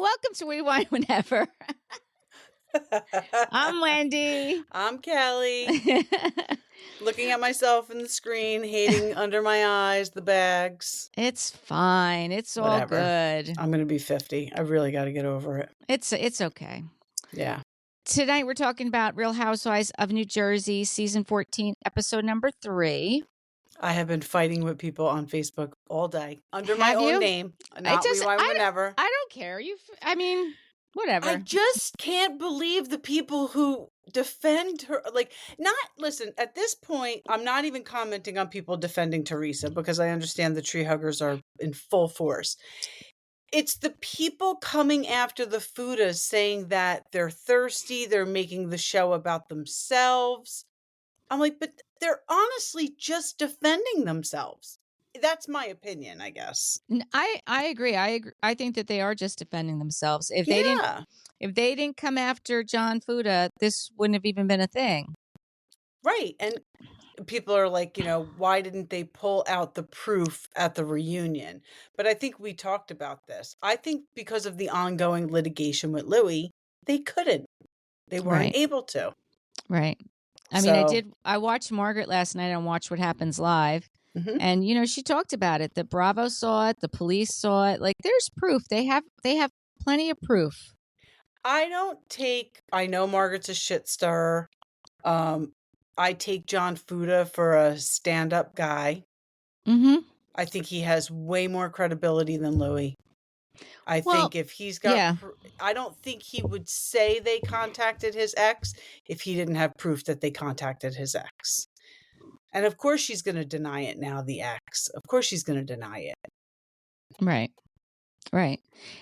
welcome to Rewind Whenever. I'm Wendy. I'm Kelly. Looking at myself in the screen, hating under my eyes, the bags. It's fine. It's all good. I'm going to be 50. I really got to get over it. It's okay. Yeah. Tonight we're talking about Real Housewives of New Jersey, season 14, episode number 3. I have been fighting with people on Facebook all day under my own name. Not Rewind Whenever. I don't care. Whatever. I just can't believe the people who defend her. Listen, at this point, I'm not even commenting on people defending Teresa because I understand the tree huggers are in full force. It's the people coming after the Fudas saying that they're thirsty, they're making the show about themselves. I'm like, but they're honestly just defending themselves. That's my opinion, I guess. I agree. I think that they are just defending themselves. If they didn't come after John Fuda, this wouldn't have even been a thing. Right. And people are like, why didn't they pull out the proof at the reunion? But I think we talked about this. I think because of the ongoing litigation with Louie, they couldn't. They weren't able to. Right. I watched Margaret last night on Watch What Happens Live. Mm-hmm. And, she talked about it. The Bravo saw it. The police saw it. Like, there's proof. They have plenty of proof. I know Margaret's a shit stirrer. I take John Fuda for a stand-up guy. Mm-hmm. I think he has way more credibility than Louie. I think if he's got, I don't think he would say they contacted his ex if he didn't have proof that they contacted his ex. And of course she's going to deny it now, the ex. Of course she's going to deny it. Right. Right.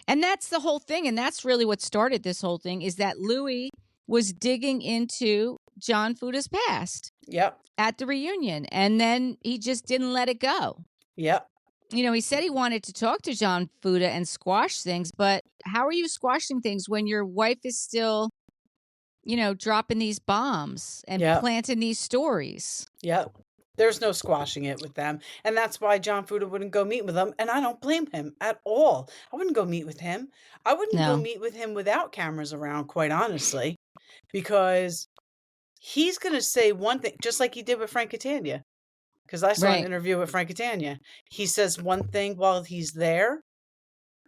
And that's the whole thing. And that's really what started this whole thing is that Louie was digging into John Fuda's past. Yep. At the reunion. And then he just didn't let it go. Yep. He said he wanted to talk to John Fuda and squash things, but how are you squashing things when your wife is still, dropping these bombs and planting these stories? Yep. There's no squashing it with them. And that's why John Fuda wouldn't go meet with them. And I don't blame him at all. I wouldn't go meet with him. I wouldn't go meet with him without cameras around, quite honestly, because he's going to say one thing, just like he did with Frank Catania. Because I saw an interview with Frank Catania. He says one thing while he's there,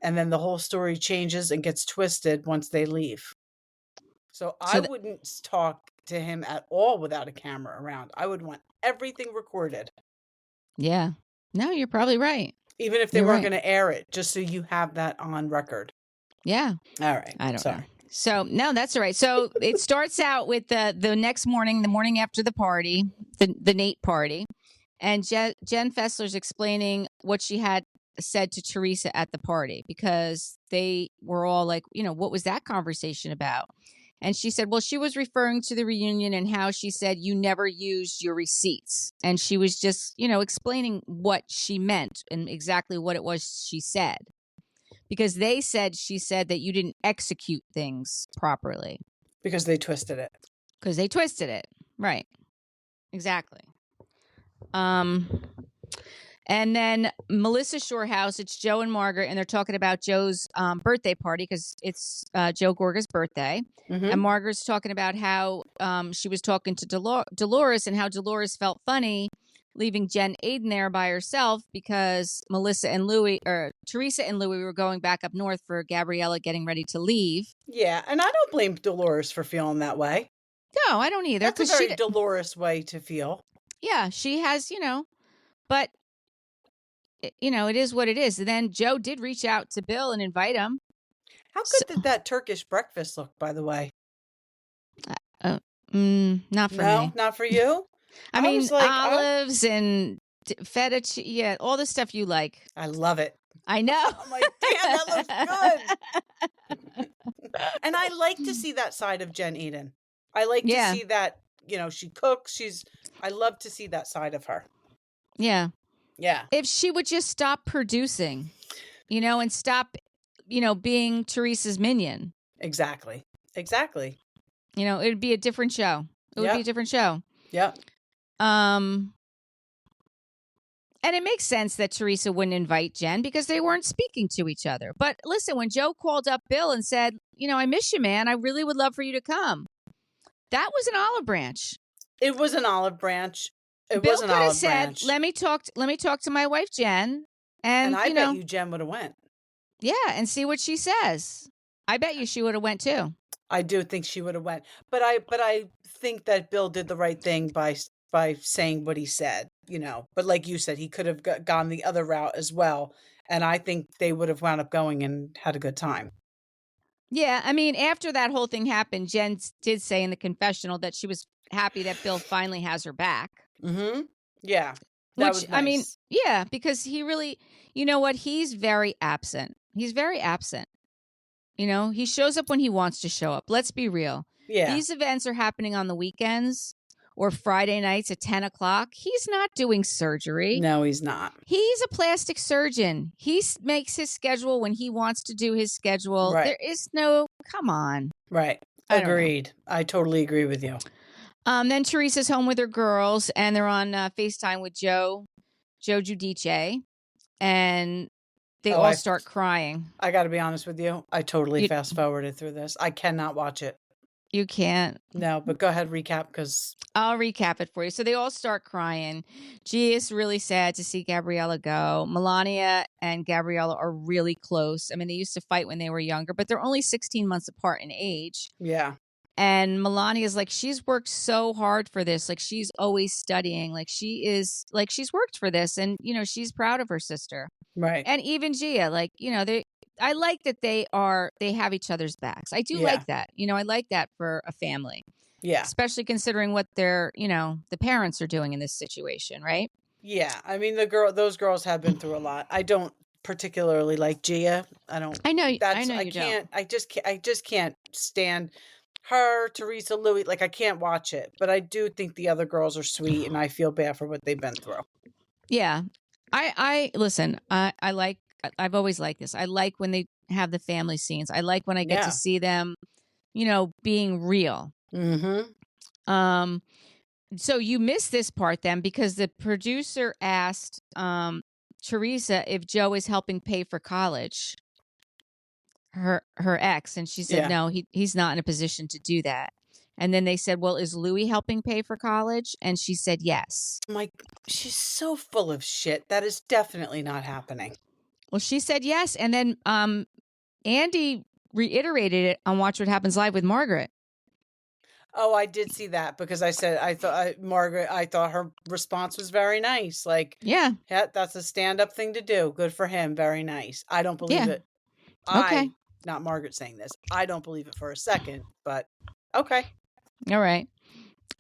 and then the whole story changes and gets twisted once they leave. So I wouldn't talk to him at all without a camera around. I would want everything recorded. Yeah. No, you're probably right. Even if they weren't going to air it, just so you have that on record. Yeah. All right. I don't know. So, no, that's all right. So it starts out with the next morning, the morning after the party, the Nate party. And Jenn Fessler's explaining what she had said to Teresa at the party because they were all like, what was that conversation about? And she said, well, she was referring to the reunion and how she said you never used your receipts. And she was just, explaining what she meant and exactly what it was she said. Because she said that you didn't execute things properly. Because they twisted it. Right. Exactly. And then Melissa Shorehouse, it's Joe and Margaret, and they're talking about Joe's birthday party because it's Joe Gorga's birthday. Mm-hmm. And Margaret's talking about how she was talking to Dolores and how Dolores felt funny leaving Jen Aydin there by herself because Teresa and Louie were going back up north for Gabriella getting ready to leave. Yeah, and I don't blame Dolores for feeling that way. No, I don't either. That's a very Dolores way to feel. Yeah, she has, but, it is what it is. And then Joe did reach out to Bill and invite him. How good did that Turkish breakfast look, by the way? Not for me. Not for you? I mean, like, olives and feta, all the stuff you like. I love it. I know. I'm like, damn, that looks good. And I like to see that side of Jen Aydin. I like to see that, she cooks. I love to see that side of her. Yeah. Yeah. If she would just stop producing, and stop, being Teresa's minion. Exactly. It would be a different show. It would be a different show. Yeah. And And it makes sense that Teresa wouldn't invite Jen because they weren't speaking to each other. But listen, when Joe called up Bill and said, I miss you, man. I really would love for you to come. That was an olive branch. It was an olive branch. Bill could have said, let me talk to my wife, Jen. And I bet you Jen would have went. Yeah, and see what she says. I bet you she would have went too. I do think she would have went. But I think that Bill did the right thing by saying what he said, But like you said, he could have gone the other route as well. And I think they would have wound up going and had a good time. Yeah, I mean, after that whole thing happened, Jen did say in the confessional that she was happy that Bill finally has her back. Mm-hmm. Yeah. That was nice. I mean, yeah, because he really, he's very absent. He's very absent. He shows up when he wants to show up. Let's be real. Yeah. These events are happening on the weekends or Friday nights at 10 o'clock. He's not doing surgery. No, he's not. He's a plastic surgeon. He makes his schedule when he wants to do his schedule. Right. There is no, come on. Right. Agreed. I totally agree with you. Then Teresa's home with her girls, and they're on FaceTime with Joe Giudice, and they all start crying. I got to be honest with you. I totally fast forwarded through this. I cannot watch it. You can't. No, but go ahead, recap, because I'll recap it for you. So they all start crying. G is really sad to see Gabriella go. Melania and Gabriella are really close. I mean, they used to fight when they were younger, but they're only 16 months apart in age. Yeah. And Melania's like, she's worked so hard for this. Like, she's always studying. Like, she's worked for this. And, she's proud of her sister. Right. And even Gia, like, I like that they have each other's backs. I do like that. I like that for a family. Yeah. Especially considering what their, the parents are doing in this situation, right? Yeah. I mean, those girls have been through a lot. I don't particularly like Gia. I know you don't. I just can't stand her, Teresa, Louie. Like, I can't watch it, but I do think the other girls are sweet, and I feel bad for what they've been through. Yeah. I listen, I've always liked this. I like when they have the family scenes. I like when I get to see them, being real. Mm-hmm. So you missed this part then, because the producer asked Teresa if Joe is helping pay for college, her ex, and she said no, he's not in a position to do that. And then they said, well, is Louie helping pay for college? And she said yes. She's so full of shit. That is definitely not happening. Well, she said yes. And then Andy reiterated it on Watch What Happens Live with Margaret. Oh, I did see that, because I thought Margaret, I thought her response was very nice. Like, yeah, that's a stand-up thing to do. Good for him. Very nice. I don't believe it. Okay. Not Margaret saying this. I don't believe it for a second, but okay. All right.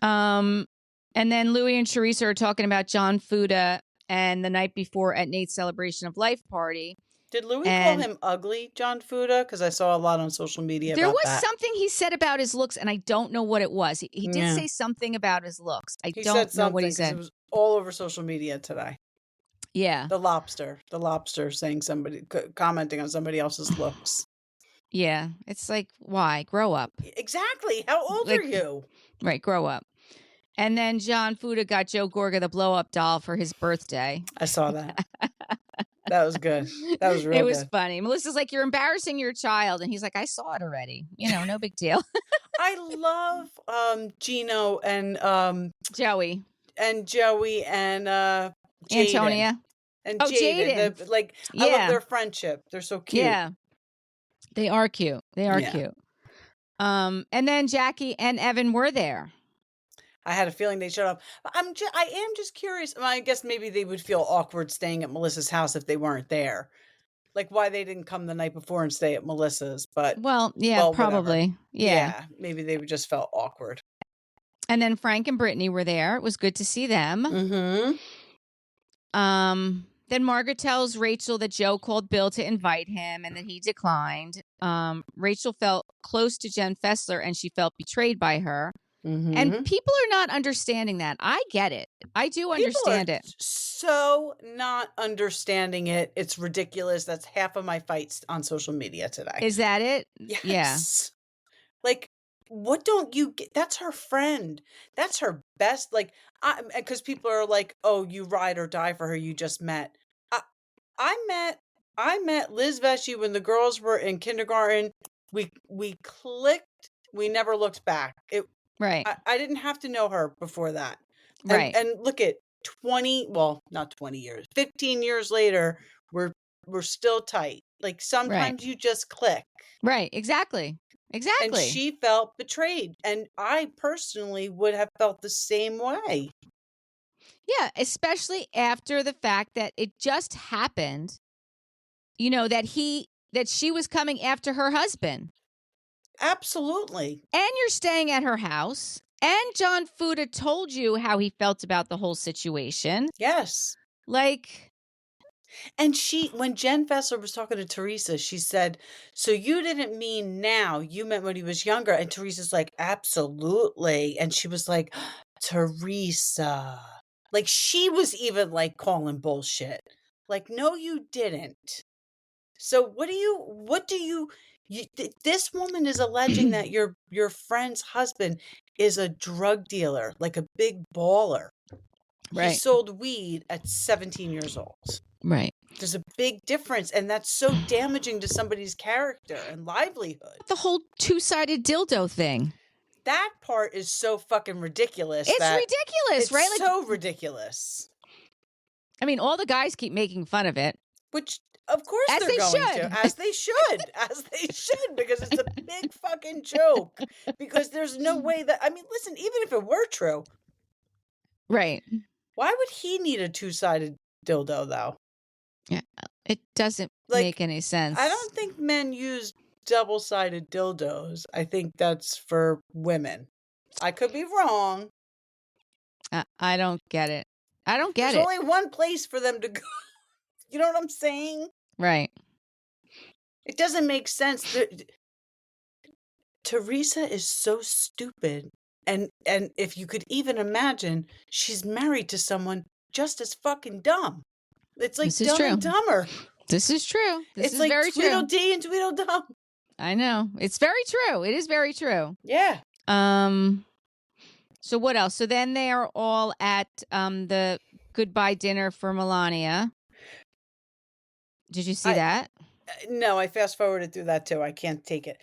And then Louie and Teresa are talking about John Fuda and the night before at Nate's Celebration of Life party. Did Louie call him ugly, John Fuda? Because I saw a lot on social media about that. There was something he said about his looks, and I don't know what it was. He did say something about his looks. I don't know what he said. It was all over social media today. Yeah. The lobster saying commenting on somebody else's looks. Yeah. It's like, why? Grow up. Exactly. How old are you? Right. Grow up. And then John Fuda got Joe Gorga the blow-up doll for his birthday. I saw that. That was good. That was really good. It was funny. Melissa's like, you're embarrassing your child. And he's like, I saw it already. No big deal. I love Gino and Joey. And Joey and Jaden. Antonia. And Jaden. I love their friendship. They're so cute. Yeah. They are cute. Cute. And then Jackie and Evan were there. I had a feeling they showed up. I am just curious. I guess maybe they would feel awkward staying at Melissa's house if they weren't there. Like, why they didn't come the night before and stay at Melissa's. But probably. Yeah. Maybe they just felt awkward. And then Frank and Brittany were there. It was good to see them. Mm-hmm. Then Margaret tells Rachel that Joe called Bill to invite him and that he declined. Rachel felt close to Jenn Fessler and she felt betrayed by her. Mm-hmm. And people are not understanding that. I get it. I do understand it. So not understanding it. It's ridiculous. That's half of my fights on social media today. Is that it? Yes. Yeah. Like, what don't you get? That's her friend. That's her best. Like, because people are like, "Oh, you ride or die for her. You just met." I, I met Liz Vesey when the girls were in kindergarten. We clicked. We never looked back. Right. I didn't have to know her before that. Right. And look at 20, well, not 20 years, 15 years later, we're still tight. Like sometimes you just click. Right. Exactly. And Exactly. she felt betrayed. And I personally would have felt the same way. Yeah, especially after the fact that it just happened, that she was coming after her husband. Absolutely. And you're staying at her house. And John Fuda told you how he felt about the whole situation. Yes. Like. And when Jenn Fessler was talking to Teresa, she said, "So you didn't mean now, you meant when he was younger." And Teresa's like, "Absolutely." And she was like, "Teresa." Like she was even like calling bullshit. Like, no, you didn't. So this woman is alleging that your friend's husband is a drug dealer, like a big baller. Right. He sold weed at 17 years old. Right. There's a big difference, and that's so damaging to somebody's character and livelihood. The whole two-sided dildo thing. That part is so fucking ridiculous. It's ridiculous, right? It's so ridiculous. I mean, all the guys keep making fun of it. Which, of course, as they're going should. to. As they should. As they should, because it's a big fucking joke. Because there's no way that, I mean, listen, even if it were true. Right. Why would he need a two-sided dildo, though? Yeah, it doesn't make any sense. I don't think men use double-sided dildos. I think that's for women. I could be wrong. I don't get it. I don't get There's it. only one place for them to go. You know what I'm saying? Right. It doesn't make sense. Teresa is so stupid. And if you could even imagine, she's married to someone just as fucking dumb. It's like Dumb and Dumber. This is true. This is like very true. Tweedledee and Tweedledum. I know. It's very true. It is very true. Yeah. So what else? So then they are all at the goodbye dinner for Melania. Did you see that? No, I fast forwarded through that too. I can't take it.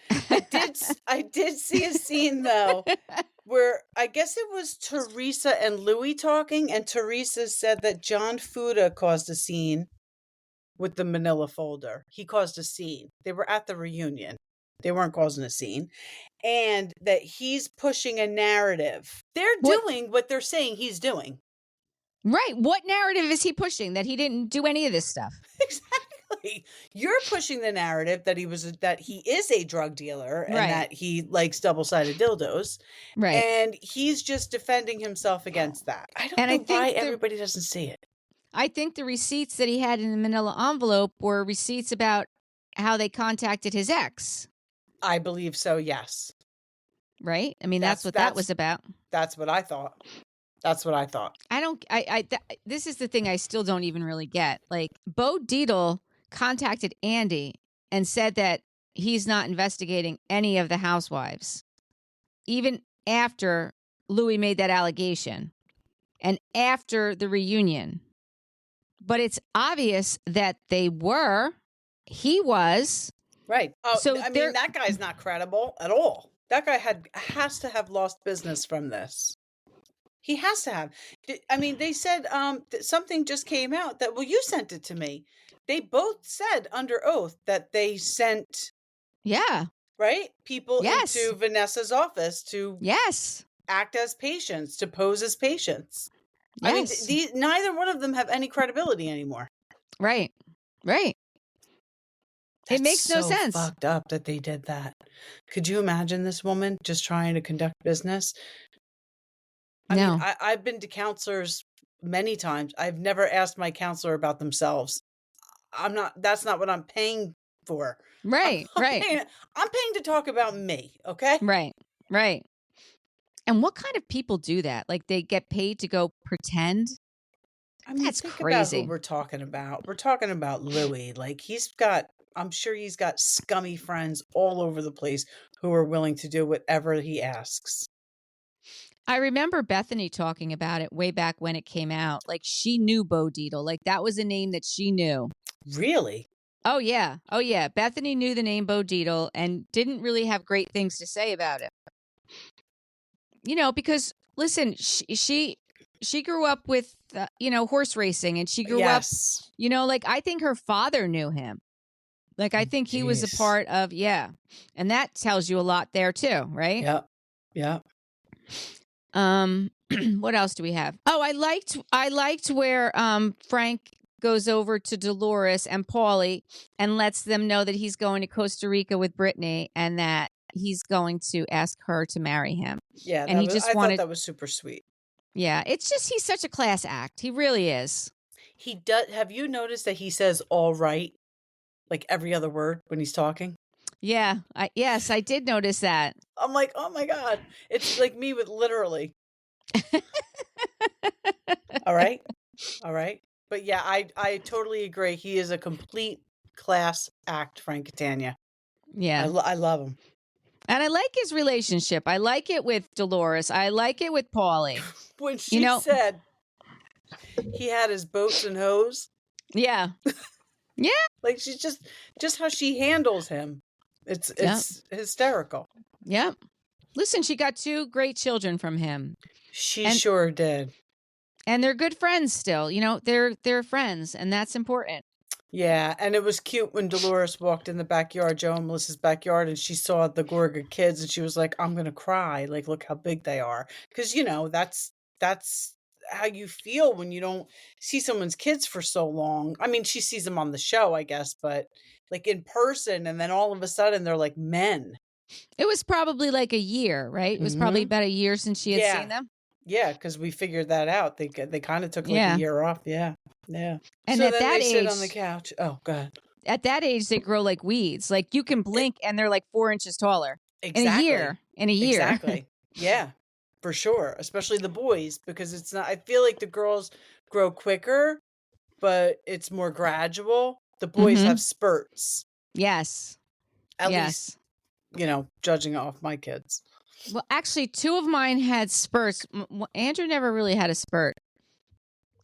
I did see a scene though where I guess it was Teresa and Louie talking, and Teresa said that John Fuda caused a scene with the manila folder. He caused a scene. They were at the reunion. They weren't causing a scene. And that he's pushing a narrative. They're doing what they're saying he's doing. Right. What narrative is he pushing? That he didn't do any of this stuff. Exactly. You're pushing the narrative that he is a drug dealer and that he likes double-sided dildos. Right. And he's just defending himself against that. I don't know why everybody doesn't see it. I think the receipts that he had in the manila envelope were receipts about how they contacted his ex. I believe so, yes. Right? I mean, that's what that was about. That's what I thought. This is the thing I still don't even really get. Like, Bo Dietl contacted Andy and said that he's not investigating any of the housewives, even after Louie made that allegation and after the reunion. But it's obvious that they were. He was. Right. Oh, so I mean, that guy's not credible at all. That guy has to have lost business from this. He has to have. I mean, they said that something just came out that, well, you sent it to me. They both said under oath that they sent. Yeah. Right? People into Vanessa's office to act as patients, to pose as patients. Yes. I mean, neither one of them have any credibility anymore. Right. Right. It makes no sense. Fucked up that they did that. Could you imagine this woman just trying to conduct business? I mean, I've been to counselors many times. I've never asked my counselor about themselves. That's not what I'm paying for. Right. I'm paying to talk about me. Okay. Right. Right. And what kind of people do that? Like, they get paid to go pretend? I mean, that's crazy. About who we're talking about. We're talking about Louie. Like, he's got I'm sure he's got scummy friends all over the place who are willing to do whatever he asks. I remember Bethany talking about it way back when it came out. Like, she knew Bo Dietl. Like, that was a name that she knew. Really? Oh, yeah. Oh, yeah. Bethany knew the name Bo Dietl and didn't really have great things to say about it. You know, because, listen, she grew up with, horse racing, and she grew up, like, I think her father knew him. Like, I think he was a part of, and that tells you a lot there too, right? Yep. What else do we have? Oh, I liked where Frank goes over to Dolores and Paulie and lets them know that he's going to Costa Rica with Brittany and that he's going to ask her to marry him. Yeah, and I thought that was super sweet. Yeah, it's just he's such a class act. He really is. He does. Have you noticed that he says "all right" like every other word when he's talking? Yeah, yes, I did notice that. I'm like, oh my God, it's like me with literally. All right. But yeah, I totally agree. He is a complete class act, Frank Catania. Yeah, I love him. And I like his relationship. I like it with Dolores. I like it with Paulie. When she said he had his boats and hose. Yeah. Yeah. Like, she's just how she handles him. It's hysterical. Yep. Listen, she got 2 great children from him. She sure did. And they're good friends still. They're friends, and that's important. Yeah, and it was cute when Dolores walked in the backyard, Joe and Melissa's backyard, and she saw the Gorga kids, and she was like, I'm going to cry. Like, look how big they are. Because, that's how you feel when you don't see someone's kids for so long. I mean, she sees them on the show, I guess, but like in person, and then all of a sudden they're like men. It was probably like a year, right? It was probably about a year since she had seen them. Yeah, because we figured that out. They kind of took like a year off. Yeah. And so at then that they age, sit on the couch. Oh, God. At that age, they grow like weeds. Like, you can blink and they're like 4 inches taller. Exactly. In a year. Exactly. Yeah, for sure. Especially the boys, because it's not. I feel like the girls grow quicker, but it's more gradual. The boys have spurts. Yes. At least, judging off my kids. Well, actually, 2 of mine had spurts. Andrew never really had a spurt.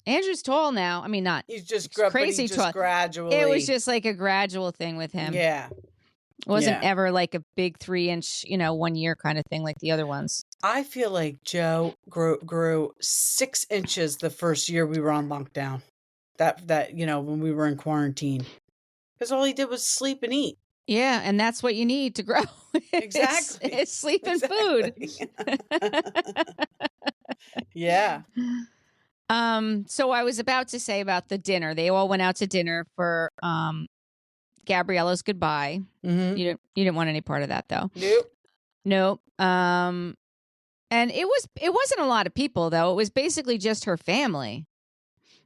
Andrew's tall now. I mean, not. He's just crazy tall. Gradually. It was just like a gradual thing with him. Yeah. It wasn't ever like a big 3-inch, 1 year kind of thing like the other ones. I feel like Joe grew 6 inches the first year we were on lockdown. That when we were in quarantine, because all he did was sleep and eat. Yeah, and that's what you need to grow. Exactly. It's sleep and food. Yeah. So I was about to say about the dinner. They all went out to dinner for Gabriella's goodbye. Mm-hmm. You didn't want any part of that, though. Nope. And it wasn't a lot of people, though. It was basically just her family.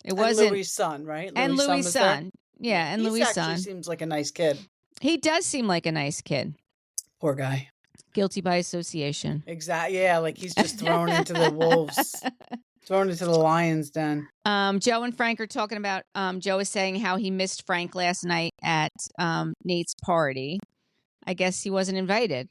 It wasn't Louie's son, right? And Louie's son. Yeah, and Louie's son. He seems like a nice kid. He does seem like a nice kid. Poor guy. Guilty by association. Exactly. Yeah, like he's just thrown into the wolves. Thrown into the lion's den. Joe and Frank are talking about, Joe is saying how he missed Frank last night at Nate's party. I guess he wasn't invited.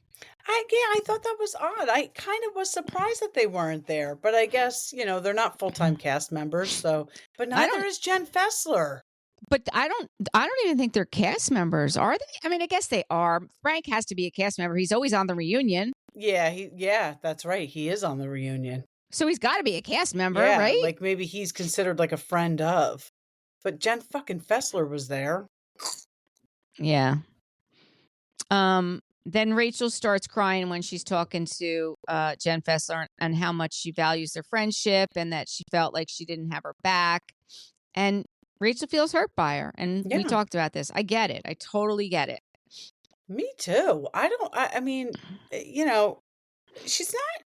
I thought that was odd. I kind of was surprised that they weren't there, but I guess, they're not full-time cast members, so, but neither is Jenn Fessler. But I don't even think they're cast members, are they? I mean, I guess they are. Frank has to be a cast member. He's always on the reunion. Yeah, that's right. He is on the reunion. So he's got to be a cast member, right? Like maybe he's considered like a friend of. But Jenn fucking Fessler was there. Yeah. Then Rachel starts crying when she's talking to Jenn Fessler and how much she values their friendship and that she felt like she didn't have her back. And Rachel feels hurt by her. And we talked about this. I get it. I totally get it. Me too. I mean, she's not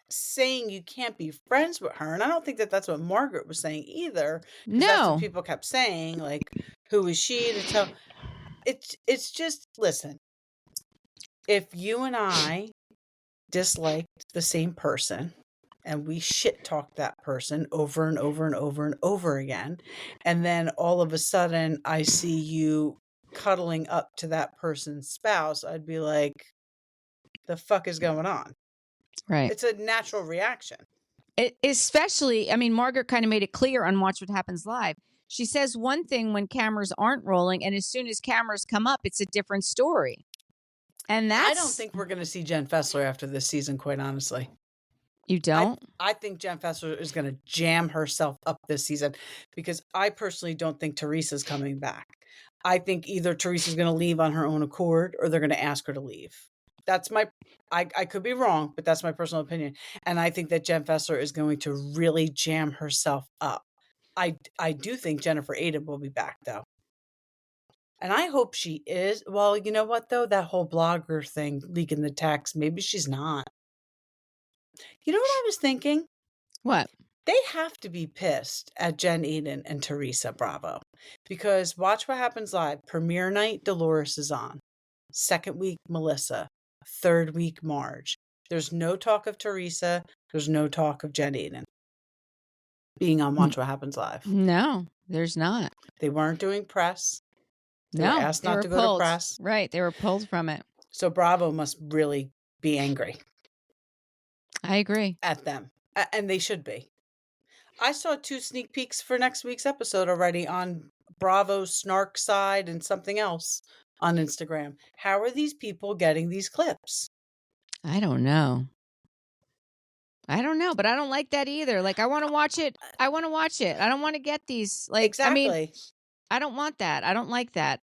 saying you can't be friends with her. And I don't think that that's what Margaret was saying either. No. That's what people kept saying. Like, who is she to tell? It's just, listen, if you and I disliked the same person and we shit talked that person over and over and over and over again, and then all of a sudden I see you cuddling up to that person's spouse, I'd be like, the fuck is going on? Right. It's a natural reaction. Especially, I mean, Margaret kind of made it clear on Watch What Happens Live. She says one thing when cameras aren't rolling, and as soon as cameras come up, it's a different story. And I don't think we're going to see Jenn Fessler after this season, quite honestly. You don't? I think Jenn Fessler is going to jam herself up this season because I personally don't think Teresa's coming back. I think either Teresa's going to leave on her own accord or they're going to ask her to leave. That's I could be wrong, but that's my personal opinion. And I think that Jenn Fessler is going to really jam herself up. I do think Jennifer Aydin will be back, though. And I hope she is. Well, you know what, though? That whole blogger thing, leaking the text, maybe she's not. You know what I was thinking? What? They have to be pissed at Jen Aydin and Teresa Bravo. Because Watch What Happens Live, premiere night, Dolores is on. Second week, Melissa. Third week, Marge. There's no talk of Teresa. There's no talk of Jen Aydin being on Watch What Happens Live. No, there's not. They weren't doing press. They were asked they not were to pulled. go to press. Right, they were pulled from it. So Bravo must really be angry. I agree. At them. And they should be. I saw 2 sneak peeks for next week's episode already on Bravo's snark side and something else on Instagram. How are these people getting these clips? I don't know, but I don't like that either. Like, I want to watch it. I don't want to get these. Like, exactly. I mean, I don't want that. I don't like that.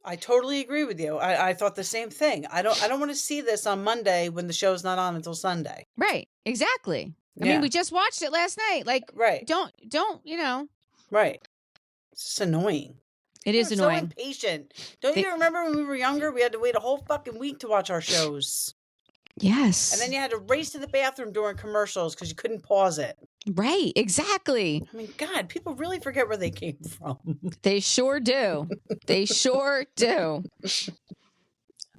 I totally agree with you. I thought the same thing. I don't want to see this on Monday when the show's not on until Sunday. Right. Exactly. I mean, we just watched it last night. Like, right. Don't, you know. Right. It's just annoying. It is annoying. So impatient. Don't you remember when we were younger, we had to wait a whole fucking week to watch our shows? Yes. And then you had to race to the bathroom during commercials because you couldn't pause it. Right. Exactly. I mean, God, people really forget where they came from. They sure do. They sure do.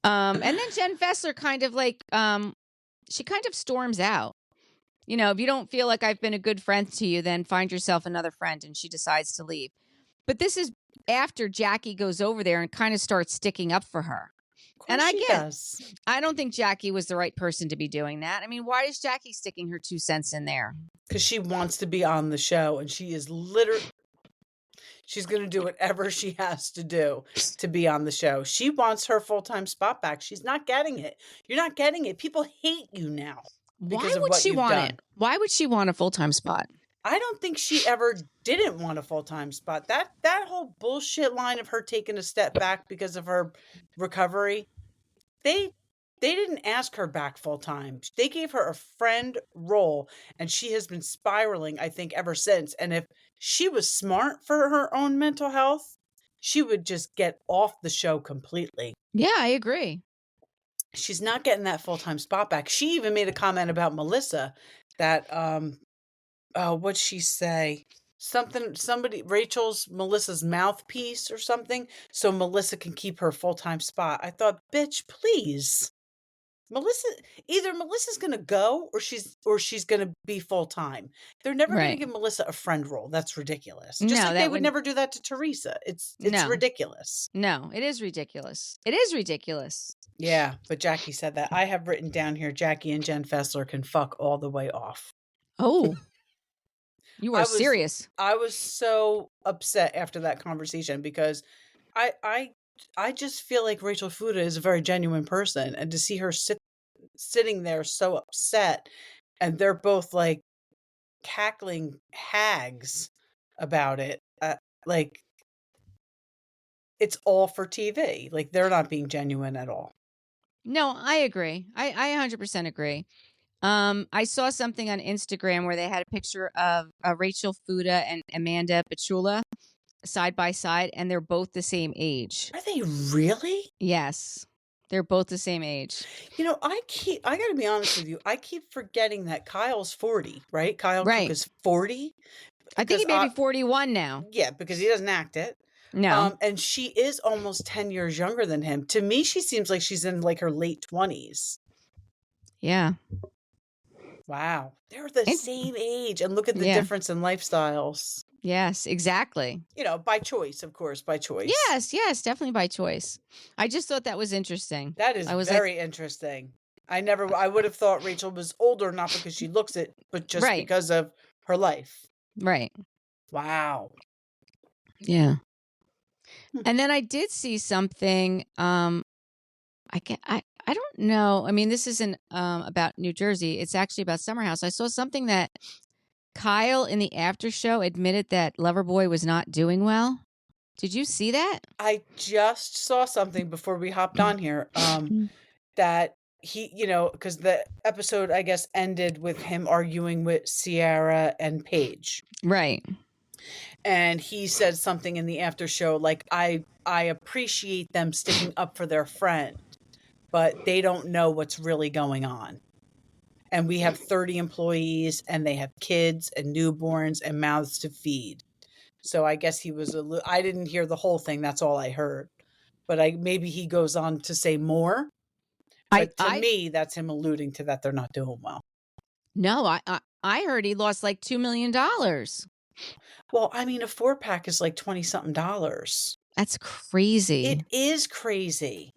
And then Jenn Fessler kind of like, she kind of storms out. You know, if you don't feel like I've been a good friend to you, then find yourself another friend. And she decides to leave. But this is after Jackie goes over there and kind of starts sticking up for her. And I don't think Jackie was the right person to be doing that. I mean, why is Jackie sticking her 2 cents in there? Because she wants to be on the show, and she is she's going to do whatever she has to do to be on the show. She wants her full-time spot back. She's not getting it. You're not getting it. People hate you now. Why would she want it? Why would she want a full-time spot? I don't think she ever didn't want a full-time spot. That whole bullshit line of her taking a step back because of her recovery, they didn't ask her back full-time. They gave her a friend role, and she has been spiraling, I think, ever since. And if she was smart for her own mental health, she would just get off the show completely. Yeah, I agree. She's not getting that full-time spot back. She even made a comment about Melissa that, what'd she say? Melissa's mouthpiece or something, so Melissa can keep her full-time spot. I thought, bitch, please. Melissa's going to go or she's going to be full-time. They're never going to give Melissa a friend role. That's ridiculous. Just like they would never do that to Teresa. It's ridiculous. No, it is ridiculous. It is ridiculous. Yeah, but Jackie said that. I have written down here, Jackie and Jenn Fessler can fuck all the way off. Oh, you are serious. I was so upset after that conversation because I just feel like Rachel Fuda is a very genuine person, and to see her sitting there so upset, and they're both like cackling hags about it, like it's all for TV. Like they're not being genuine at all. No, I agree. I 100% agree. I saw something on Instagram where they had a picture of Rachel Fuda and Amanda Petula side by side, and they're both the same age. Are they really? Yes. They're both the same age. You know, I got to be honest with you. I keep forgetting that Kyle's 40, right? Kyle Cook is 40. I think he may be 41 now. Yeah, because he doesn't act it. No. And she is almost 10 years younger than him. To me, she seems like she's in like her late 20s. Yeah. Wow. They're the same age. And look at the difference in lifestyles. Yes, exactly. By choice, of course, by choice. Yes, definitely by choice. I just thought that was interesting. That is I was very interesting. I would have thought Rachel was older, not because she looks it, but just Right. because of her life. Right. Wow. Yeah. And then I did see something. I don't know. I mean, this isn't about New Jersey. It's actually about Summer House. I saw something that Kyle in the after show admitted that Loverboy was not doing well. Did you see that? I just saw something before we hopped on here. That he, because the episode, I guess, ended with him arguing with Sierra and Paige. Right. And he said something in the after show like, I appreciate them sticking up for their friend, but they don't know what's really going on. And we have 30 employees and they have kids and newborns and mouths to feed. So I guess he was I didn't hear the whole thing. That's all I heard. But maybe he goes on to say more. But to me, that's him alluding to that they're not doing well. No, I heard he lost like $2 million. Well, I mean, a 4-pack is like $20-something. That's crazy. It is crazy.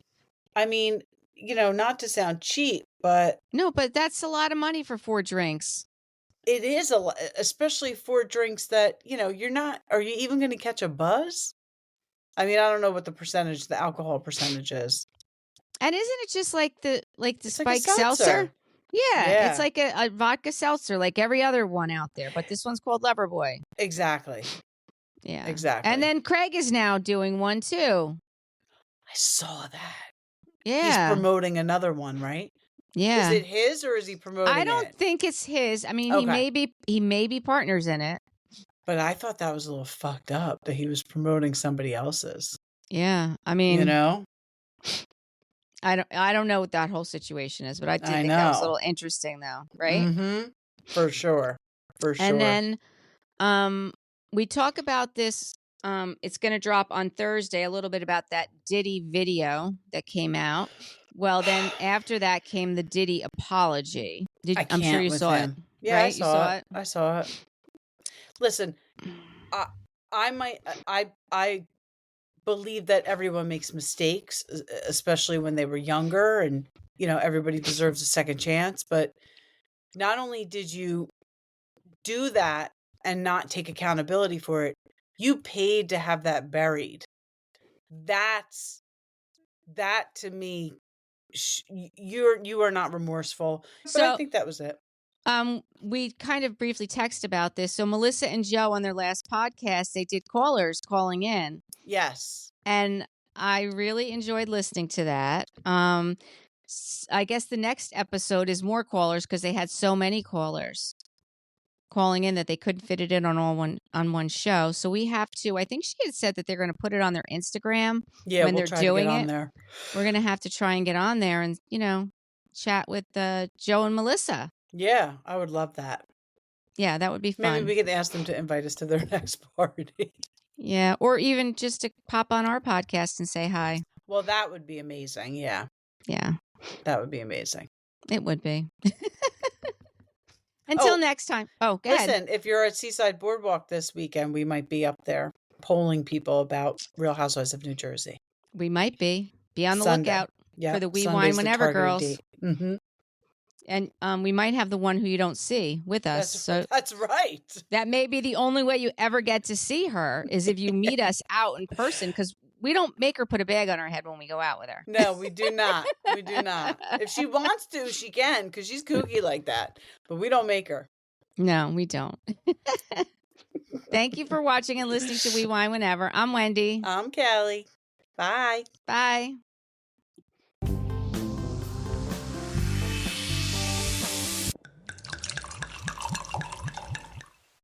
I mean, not to sound cheap, but no, but that's a lot of money for 4 drinks. It is a lot, especially 4 drinks that, you're not, are you even going to catch a buzz? I mean, I don't know what the alcohol percentage is. And isn't it just like the It's spiked like a seltzer? Yeah, it's Yeah. like a vodka seltzer, like every other one out there. But this one's called Loverboy. Exactly. Yeah. Exactly. And then Craig is now doing one too. I saw that. Yeah. He's promoting another one, right? Yeah. Is it his or is he promoting it? I don't think it's his. I mean, Okay. he may be partners in it. But I thought that was a little fucked up that he was promoting somebody else's. Yeah. I mean, I don't know what that whole situation is, but I did think that was a little interesting though, right? Mm-hmm. For sure. For sure. And then we talk about this. It's going to drop on Thursday, a little bit about that Diddy video that came out. Well, then after that came the Diddy apology. I'm sure you saw it. Yeah, right? I saw it. I saw it. Listen, I believe that everyone makes mistakes, especially when they were younger, and everybody deserves a second chance. But not only did you do that and not take accountability for it, you paid to have that buried. That to me, you are not remorseful. But I think that was it. We kind of briefly text about this. So Melissa and Joe on their last podcast, they did callers calling in. Yes. And I really enjoyed listening to that. I guess the next episode is more callers because they had so many callers calling in that they couldn't fit it in on one show. So we have to, I think she had said that they're going to put it on their Instagram when they're doing it. There. We're going to have to try and get on there and, chat with Joe and Melissa. Yeah, I would love that. Yeah, that would be fun. Maybe we could ask them to invite us to their next party. Yeah, or even just to pop on our podcast and say hi. Well, that would be amazing. Yeah. Yeah. That would be amazing. It would be. Until next time. Oh, go ahead. Listen, if you're at Seaside Boardwalk this weekend, we might be up there polling people about Real Housewives of New Jersey. We might be. Be on the lookout for the We Wine Whenever girls. Mm-hmm. And we might have the one who you don't see with us. That's right. That may be the only way you ever get to see her is if you meet us out in person, because we don't make her put a bag on her head when we go out with her. No, we do not. We do not. If she wants to, she can, because she's kooky like that. But we don't make her. No, we don't. Thank you for watching and listening to We Wine Whenever. I'm Wendy. I'm Callie. Bye. Bye.